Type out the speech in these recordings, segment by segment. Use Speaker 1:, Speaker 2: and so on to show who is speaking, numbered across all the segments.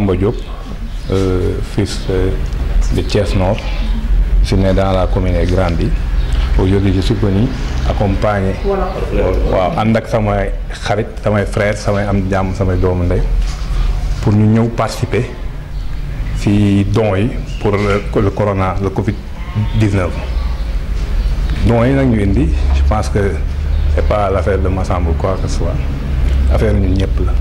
Speaker 1: Massamba Diop, fils de Thiès Nord. Je suis né dans la commune et grandi. Aujourd'hui, je suis venu accompagner ànd ak samay xarit samay frères samay am jàmm samay doomu ndey pour ñu ñëw participer ci dons yi pour le corona le Covid-19. dons yi nag ñu indi je pense que c'est pas l'affaire de Massamba quoi que ce soit affaire ñun ñëpp la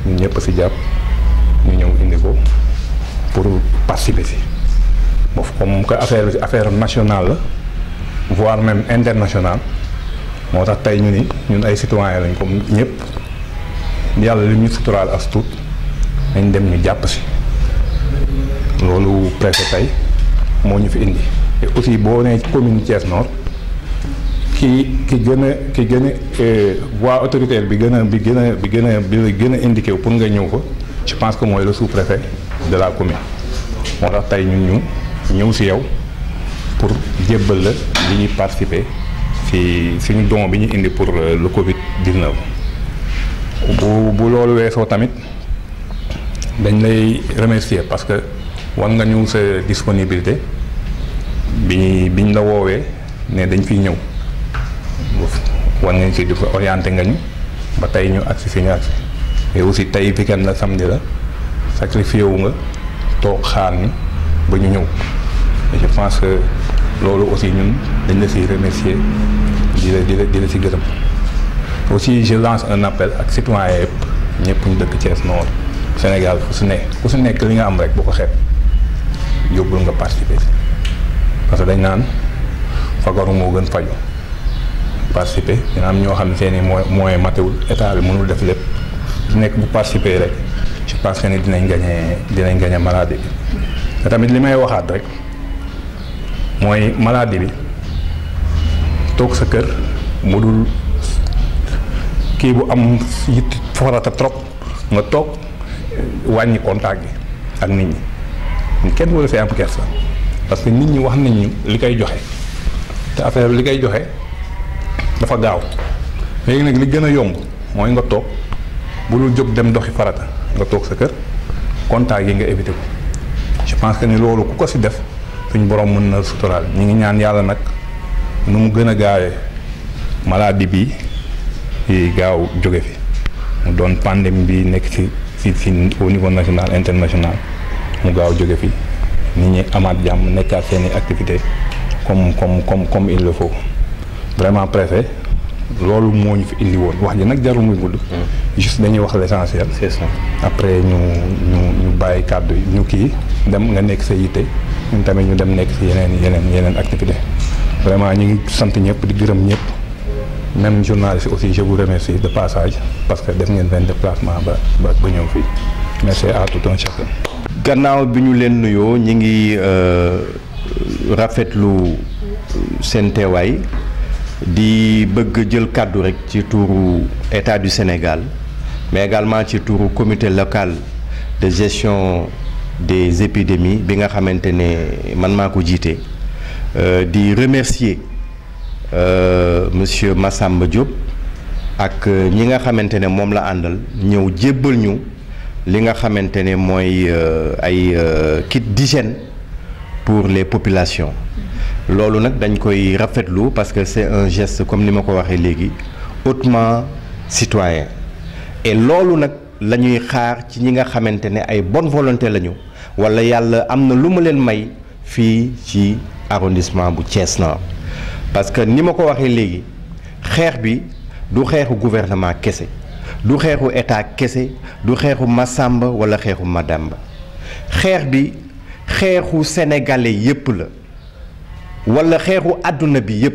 Speaker 1: ñun ñëpp ci jàpp ñu ñëw indi ko pour participer ci boofu comme que affaire nationale la voire même internationale moo tax tey ñun ay citoyens lañ comme ñëpp yàlla li ñu suturaal as tuut nañ dem ñu jàpp ci loolu préfet tey moo ñu fi indi et aussi boo nee commune Thiès Nord ki gën a voie autoritaire bi gën a indiqué pour nga ñëw ko je pense que mooy le sous-préfet de la commune moo tax tey ñun ñu ñëw ci yow pour jébbal la li ñuy participer ci suñu don bi ñu indi pour le Covid-19 bu loolu weesoo tamit dañ lay remercier parce que wan nga ñu sa disponibilité biñ la woowee ne dañ fiy ñëw wan nga ci di ko orienté nga ñu ba tey ñu agsi fi ñu agsi et aussi tey weekend la samedi la sacrifié wu nga toog xaar ni ba ñu ñëw et je pense que loolu aussi ñun dañ la ciy remercier di la ci gërëm aussi je lance un appel ak citoyens yëpp ñëpp ñu dëkk Thiès Nord Sénégal ku si nekk li nga am rek boo ko xeeb yóbbul nga participer parce que dañ naan fagaru moo gën faju participer dina am ñoo xam ne seeni moyen matewul état bi mënul def lépp su nekk bu participer rek je pense que ni dinañ gagné maladie bi te tamit li may waxaat rek mooy maladie bi toog sa kër mu dul kii bu am yitt farata trop nga toog wàññi contact gi ak nit ñi kenn wala see am kersa parce que nit ñi wax nañ ñu li koy joxe te affaire li koy joxe dafa gaaw léegi nag li gën a yomb mooy nga toog bu dul jóg dem doxi farata nga toog sa kër contact yi nga éviter ko je pense que ni loolu ku ko ci def suñ borom mën na suturaal ñi ngi ñaan yàlla nag nu mu gën a gaawee maladie bi gaaw jóge fi mu doon pandémie bi nekk ci au niveau national international mu gaaw jóge fi nit ñi amaat jàmm nekkaat seeni activité comme il le faut vraiment préfet loolu moo ñu fi indi woon wax ji nag jarul muy gudd juste dañuy wax l'essentiel c'est ça après ñu bàyyi kàddu yi ñu kii dem nga nekk sa yitte ñun tamit ñu dem nekk si yeneen activité vraiment ñu ngi sant ñëpp di gërëm ñëpp même journaliste aussi je vous remercie de passage parce que def ngeen benn déplacement ba ñëw fii merci à tout un chacun.
Speaker 2: gannaaw bi ñu leen nuyoo ñi ngi rafetlu seen teewaay di bëgg jël kàddu rek ci tuuru état du Sénégal mais également ci tuuru comité local de gestion des épidémies bi nga xamante ne man maa ko jiite di remercier monsieur Massamba Diop ak ñi nga xamante ne moom la àndal ñëw jébbal ñu li nga xamante ne mooy ay kit d'hygiène pour les populations loolu nag dañ koy rafetlu parce que c'est un geste comme ni ma ko waxee léegi hautement citoyen et loolu nag la ñuy xaar ci ñi nga xamante ne ay bonne volonté lañu wala yàlla am na lu ma leen may fii ci arrondissement bu Thiès Nord parce que ni ma ko waxee léegi xeex bi du xeexu gouvernement kese du xeexu état kese du xeexu Massamba wala xeexu Madamba xeex bi xeexu sénégalais yépp la wala xeexu àdduna bi yépp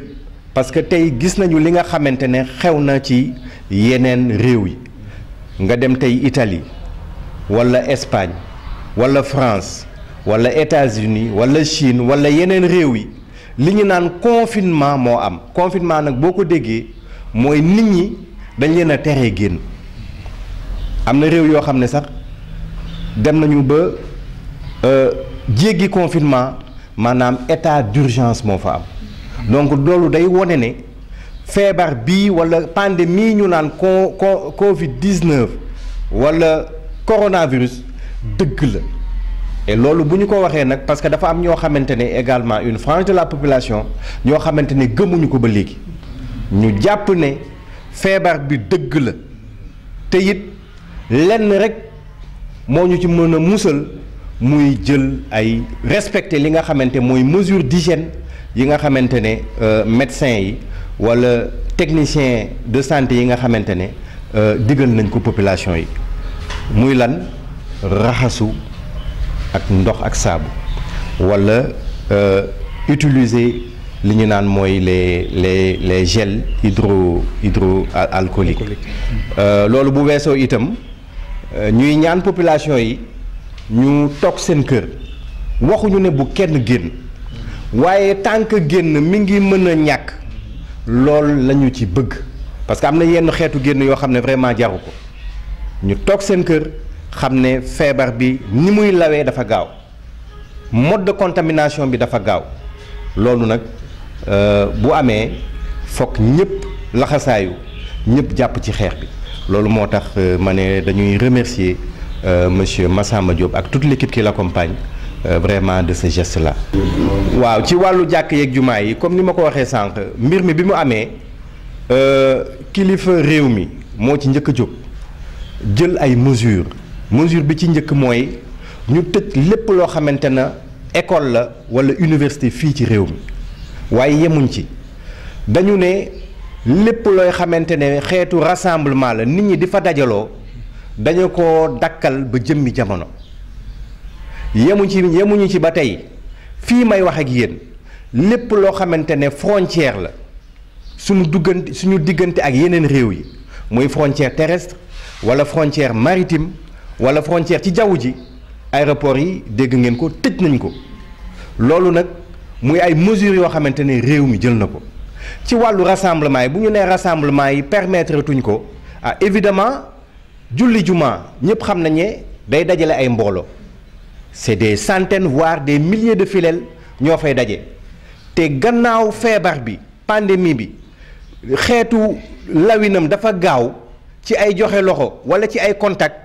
Speaker 2: parce que tey gis nañu li nga xamante ne xew na ci yeneen réew yi nga dem tey Italie wala Espagne wala France wala États-Unis wala Chine wala yeneen réew yi li ñu naan confinement moo am confinement nag boo ko déggee mooy nit ñi dañ leen a teree génn am na réew yoo xam ne sax dem nañu ba jéggi confinement maanaam état d'urgence moo fa am donc loolu day wone ne feebar bii wala pandémie ñu naan Covid-19 wala coronavirus dëgg la et loolu bu ñu ko waxee nag parce que dafa am ñoo xamante ne également une frange de la population ñoo xamante ne gëmuñu ko ba léegi ñu jàpp ne feebar bi dëgg la te it lenn rek moo ñu ci mën a musal muy jël ay respecter li nga xamante mooy mesure d'hygiène yi nga xamante ne médecins yi walla techniciens de santé yi nga xamante ne digal nañ ko population yi muy lan raxasu ak ndox ak saabu walla utiliser li ñu naan mooy les gels hydroalcooliques loolu bu weesoo itam ñuy ñaan population yi ñu toog seen kër waxuñu ne bu kenn génn waaye tant que génn mi ngi mën a ñàkk loolu la ñu ci bëgg parce que am na yenn xeetu génn yoo xam ne vraiment jaru ko ñu toog seen kër xam ne feebar bi ni muy lawee dafa gaaw mode de contamination bi dafa gaaw loolu nag bu amee fokk ñëpp laxasaayu ñëpp jàpp ci xeex bi loolu moo tax ma ne dañuy remercier monsieur Massamba Diop ak toute l'équipe qui l'accompagne vraiment de ce geste là. waaw ci wàllu jàkk yeeg jumaa yi comme ni ma ko waxee sànq mbir mi bi mu amee kilifa réew mi moo ci njëkk a jóg jël ay mesure bi ci njëkk mooy ñu tëj lépp loo xamante na école la walla université fii ci réew mi waaye yemuñ ci dañu ne lépp looy xamante ne xeetu rassemblement la nit ñi di fa dajaloo dañu ko dakkal ba jëmmi jamono yemuñu ci ba tey fii may wax ak yéen lépp loo xamante ne frontière la suñu diggante ak yeneen réew yi muy frontière terrestre walla frontière maritime walla frontière ci jaww ji aéroport yi dégg ngeen ko tëj nañ ko loolu nag muy ay mesures yoo xamante ne réew mi jël na ko ci wàllu rassemblement yi bu ñu nee rassemblement yi permettre tuñ ko évidemment julli juma ñëpp xam nañ ne day dajale ay mbooloo c'est des centaines voire des milliers de fidèles ñoo fay daje te gannaaw feebar bi pandémie bi xeetu lawinam dafa gaaw ci ay joxe loxo walla ci ay contact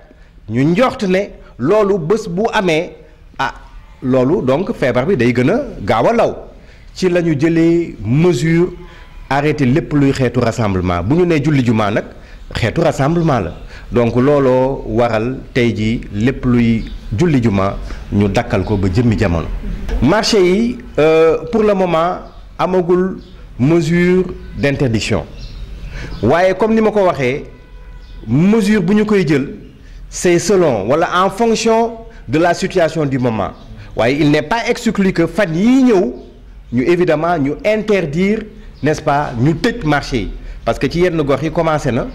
Speaker 2: ñu njort ne loolu bés bu amee loolu donc feebar bi day gën a gaaw a law ci la ñu jëlee mesure arrêté lépp luy xeetu rassemblement bu ñu nee julli jumaa nag xeetu rassemblement la donc looloo waral tey jii lépp luy julli jumaa ñu dakkal ko ba jëmmi jamono. marché yi pour le moment amagul mesure d'interdiction waaye comme ni ma ko waxee mesure bu ñu koy jël c'est selon walla en fonction de la situation du moment waaye il n'est pas exclu que fan yii ñëw ñu évidemment ñu interdire n'est-ce pas ñu tëj marché yi parce que ci yenn gox yi commencé na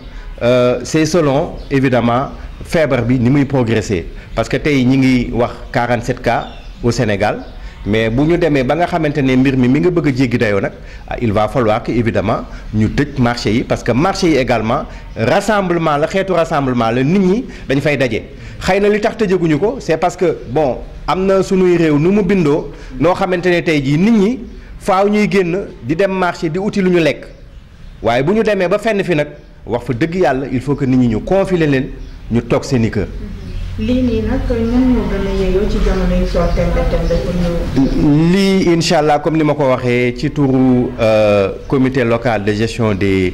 Speaker 2: c'est selon évidemment feebar bi ni muy progresser parce que tey ñi ngi wax 47 cas au Sénégal mais bu ñu demee ba nga xamante ne mbir mi nga bëgg a jéggi dayoo nag il va falloir que évidemment ñu tëj marché yi parce que marché yi également rassemblement la xeetu rassemblement la nit ñi dañ fay daje xëy na li tax tëjaguñu ko c'est parce que bon am na sunuy réew nu mu bindoo noo xamante ne tey jii nit ñi faaw ñuy génn di dem marché di uti lu ñu lekk waaye bu ñu demee ba fenn fi nag wax fa dëgg yàlla il faut que nit ñi ñu confiner leen ñu toog seen i kër.
Speaker 3: lii nii nag ñan ñoo gën a yeyoo ci jamono yi soo tembe pour ñu.
Speaker 2: lii incha allah comme ni ma ko waxee ci turu comité local de gestion des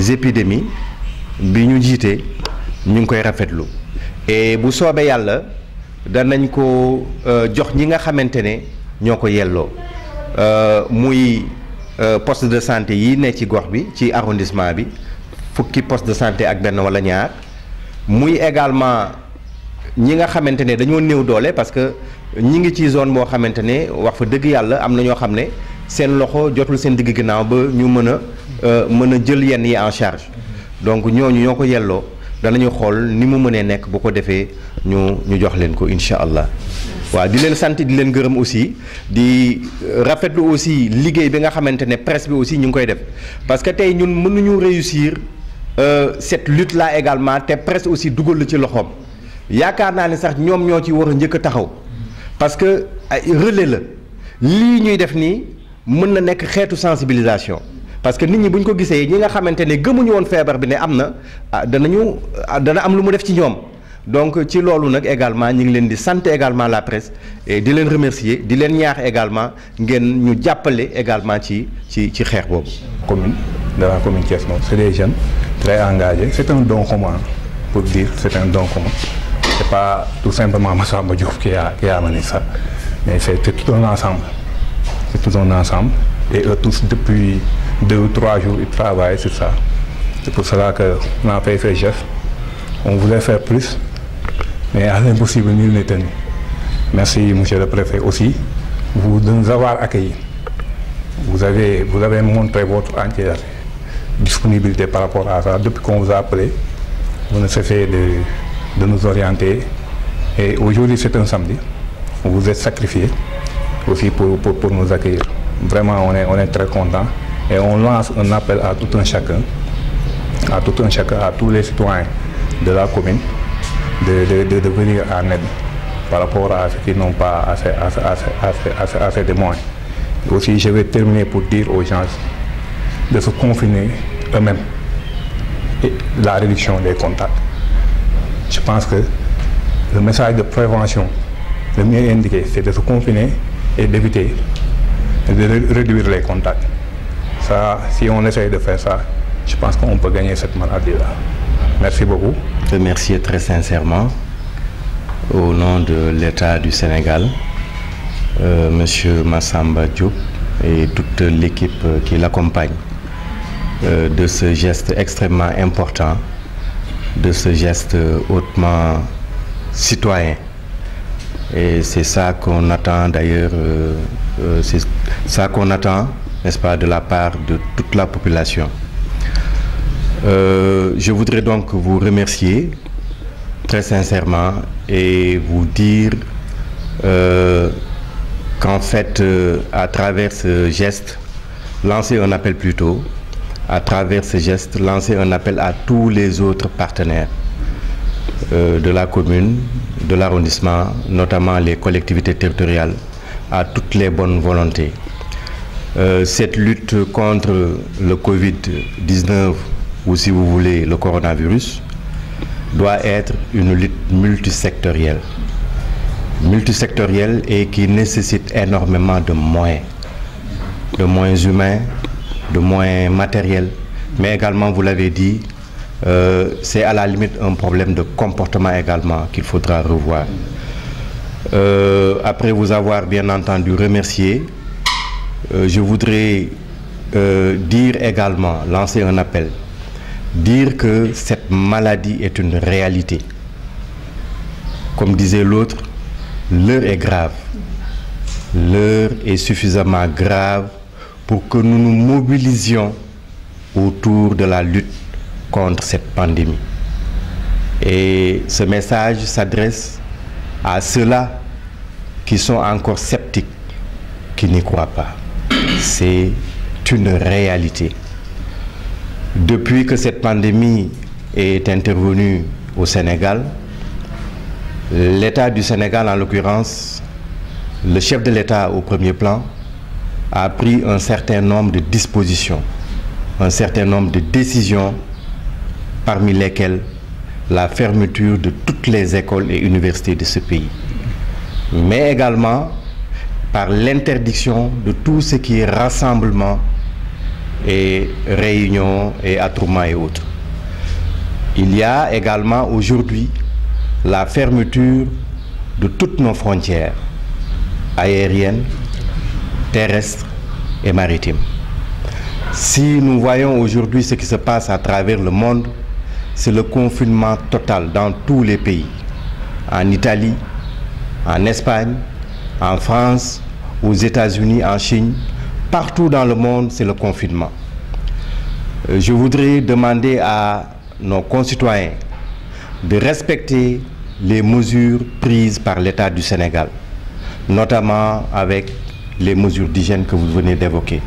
Speaker 2: épidémies bi ñu jiite ñu ngi koy rafetlu et bu soobee yàlla danañ ko jox ñi nga xamante ne ñoo ko yelloo muy poste de santé yi ne ci gox bi ci arrondissement bi fukki poste de santé ak benn wala ñaar muy également. ñi nga xamante ne dañoo néew doole parce que ñi ngi ci zone boo xamante ne wax fa dëgg yàlla am na ñoo xam ne seen loxo jotul seen digg ginnaaw ba ñu mën a jël yenn yi en charge donc ñooñu ñoo ko yelloo danañu xool ni mu mënee nekk bu ko defee ñu jox leen ko incha allah. waaw di leen sant di leen gërëm aussi di rafetlu aussi liggéey bi nga xamante ne presse bi aussi ñu ngi koy def parce que tey ñun mënuñu réussir cette lutte là également te presse aussi dugal la ci loxoom. yaakaar naa ne sax ñoom ñoo ci war a njëkk a taxaw parce que ay relais la lii ñuy def nii mën na nekk xeetu sensibilisation parce que nit ñi bu ñu ko gisee ñi nga xamante ne gëmuñu woon feebar bi ne am na dana am lu mu def ci ñoom donc ci loolu nag également ñu ngi leen di sant également la presse et di leen remercier di leen ñaax également ngeen ñu jàppale également ci xeex boobu.
Speaker 1: Commune de la commune Thiès Nord, c'est des jeunes très engagés. C'est un don commun, pour dire, c'est un don commun. C'est pas tout simplement Massamba Diop qui a mené ça, mais c'est tout un ensemble. C'est tout un ensemble. Et eux tous, depuis 2 ou 3 jours, ils travaillent sur ça. C'est pour cela qu'on a fait ce geste. On voulait faire plus, mais à l'impossible, nul n'est tenu. Merci, monsieur le préfet, aussi, de nous avoir accueillis. Vous avez montré votre entière disponibilité par rapport à ça. Depuis qu'on vous a appelé, vous ne cessez de nous orienter. Et aujourd'hui, c'est un samedi. Vous vous êtes sacrifié aussi pour nous accueillir. Vraiment, on est très contents. Et on lance un appel à tout un chacun, à tous les citoyens de la commune, de venir en aide par rapport à ceux qui n'ont pas assez de moyens. Aussi, je vais terminer pour dire aux gens de se confiner eux-mêmes et la réduction des contacts. Je pense que le message de prévention, le mieux indiqué, c'est de se confiner et d'éviter de réduire les contacts. Ça, si on essaye de faire ça, je pense qu'on peut gagner cette maladie-là. Merci beaucoup.
Speaker 2: Je remercie très sincèrement, au nom de l'État du Sénégal, Monsieur Massamba Diop et toute l'équipe qui l'accompagne de ce geste extrêmement important, de ce geste hautement citoyen. Et c'est ça qu'on attend d'ailleurs, c'est ça qu'on attend, n'est-ce pas, de la part de toute la population. Je voudrais donc vous remercier très sincèrement et vous dire qu'en fait, à travers ce geste, lancer un appel plutôt, à travers ce geste, lancer un appel à tous les autres partenaires de la commune, de l'arrondissement, notamment les collectivités territoriales, à toutes les bonnes volontés. Cette lutte contre le Covid-19, ou si vous voulez le coronavirus, doit être une lutte multisectorielle et qui nécessite énormément de moyens humains, de moyens matériels, mais également, vous l'avez dit, c'est à la limite un problème de comportement également qu'il faudra revoir. Après vous avoir bien entendu remercié, je voudrais dire également, lancer un appel, dire que cette maladie est une réalité. Comme disait l'autre, l'heure est grave. L'heure est suffisamment grave pour que nous nous mobilisions autour de la lutte contre cette pandémie. Et ce message s'adresse à ceux-là qui sont encore sceptiques, qui n'y croient pas. C'est une réalité. Depuis que cette pandémie est intervenue au Sénégal, l'État du Sénégal, en l'occurrence, le chef de l'État au premier plan, a pris un certain nombre de dispositions, un certain nombre de décisions, parmi lesquelles la fermeture de toutes les écoles et universités de ce pays, mais également par l'interdiction de tout ce qui est rassemblement et réunions et attroupements et autres. Il y a également aujourd'hui la fermeture de toutes nos frontières aériennes, terrestres et maritimes. Si nous voyons aujourd'hui ce qui se passe à travers le monde, c'est le confinement total dans tous les pays. En Italie, en Espagne, en France, aux États-Unis, en Chine, partout dans le monde, c'est le confinement. Je voudrais demander à nos concitoyens de respecter les mesures prises par l'État du Sénégal, notamment avec les mesures d'hygiène que vous venez d'évoquer.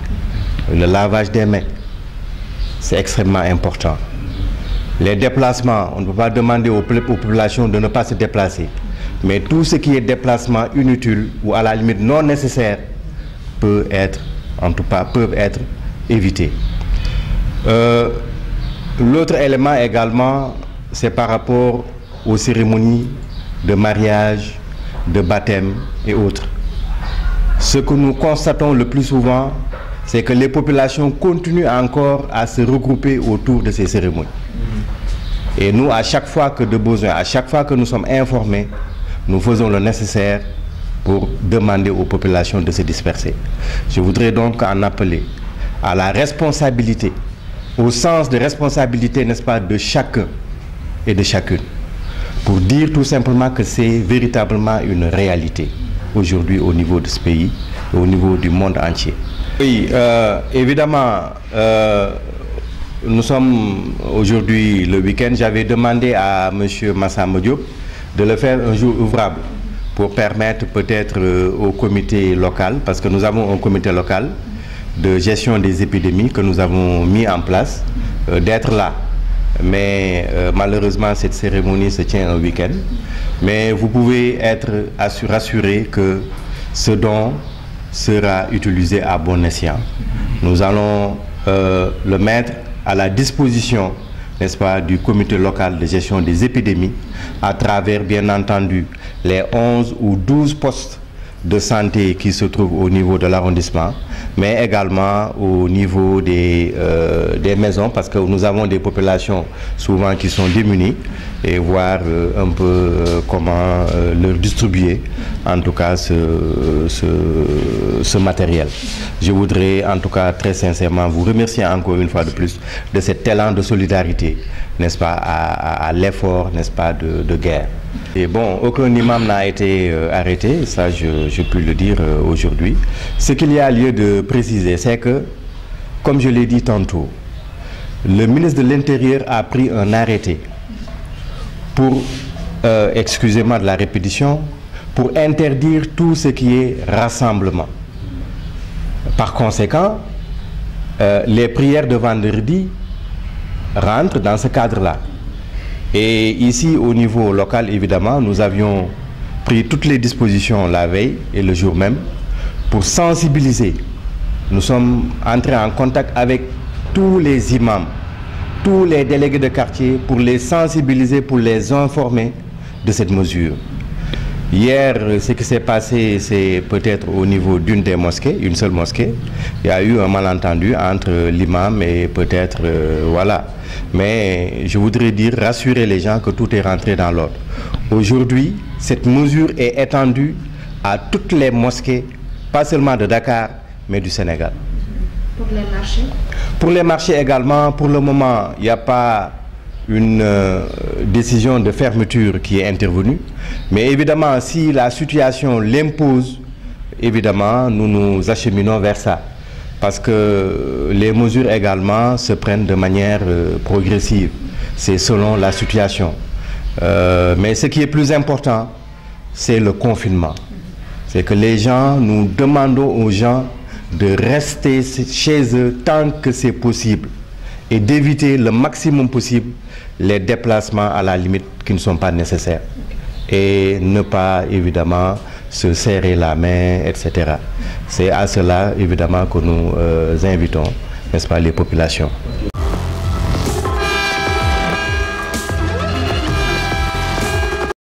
Speaker 2: Le lavage des mains, c'est extrêmement important. Les déplacements, on ne peut pas demander aux populations de ne pas se déplacer. Mais tout ce qui est déplacement inutile ou à la limite non nécessaire peut être, en tout cas, peuvent être évités. L'autre élément également, c'est par rapport aux cérémonies de mariage, de baptême et autres. Ce que nous constatons le plus souvent, c'est que les populations continuent encore à se regrouper autour de ces cérémonies. Et nous, à chaque fois que de besoin, à chaque fois que nous sommes informés, nous faisons le nécessaire pour demander aux populations de se disperser. Je voudrais donc en appeler à la responsabilité, au sens de responsabilité, n'est-ce pas, de chacun et de chacune, pour dire tout simplement que c'est véritablement une réalité aujourd'hui au niveau de ce pays, au niveau du monde entier. Oui, évidemment, nous sommes aujourd'hui le week-end. J'avais demandé à M. Massamba Diop de le faire un jour ouvrable pour permettre peut-être au comité local, parce que nous avons un comité local de gestion des épidémies que nous avons mis en place, d'être là. Mais malheureusement, cette cérémonie se tient un week-end. Mais vous pouvez être rassuré que ce don sera utilisé à bon escient. Nous allons le mettre à la disposition, n'est-ce pas, du comité local de gestion des épidémies, à travers, bien entendu, les 11 ou 12 postes de santé qui se trouvent au niveau de l'arrondissement, mais également au niveau des maisons, parce que nous avons des populations souvent qui sont démunies, et voir un peu comment leur distribuer, en tout cas, ce matériel. Je voudrais, en tout cas, très sincèrement, vous remercier encore une fois de plus de cet élan de solidarité, n'est-ce pas, à l'effort, n'est-ce pas, de guerre. Et bon, aucun imam n'a été arrêté, ça je peux le dire aujourd'hui. Ce qu'il y a lieu de préciser, c'est que, comme je l'ai dit tantôt, le ministre de l'Intérieur a pris un arrêté pour, excusez-moi de la répétition, pour interdire tout ce qui est rassemblement. Par conséquent, les prières de vendredi rentrent dans ce cadre-là. Et ici, au niveau local, évidemment, nous avions pris toutes les dispositions la veille et le jour même pour sensibiliser. Nous sommes entrés en contact avec tous les imams, tous les délégués de quartier pour les sensibiliser, pour les informer de cette mesure. Hier, ce qui s'est passé, c'est peut-être au niveau d'une des mosquées, une seule mosquée. Il y a eu un malentendu entre l'imam et peut-être, voilà. Mais je voudrais dire, rassurer les gens que tout est rentré dans l'ordre. Aujourd'hui, cette mesure est étendue à toutes les mosquées, pas seulement de Dakar, mais du Sénégal.
Speaker 3: Pour les marchés? Pour
Speaker 2: les marchés également, pour le moment, il n'y a pas une décision de fermeture qui est intervenue. Mais évidemment, si la situation l'impose, évidemment, nous nous acheminons vers ça. Parce que les mesures également se prennent de manière progressive. C'est selon la situation. Mais ce qui est plus important, c'est le confinement. C'est que les gens, nous demandons aux gens de rester chez eux tant que c'est possible et d'éviter le maximum possible les déplacements à la limite qui ne sont pas nécessaires et ne pas évidemment se serrer la main, etc. C'est à cela évidemment que nous invitons, n'est-ce pas, les populations.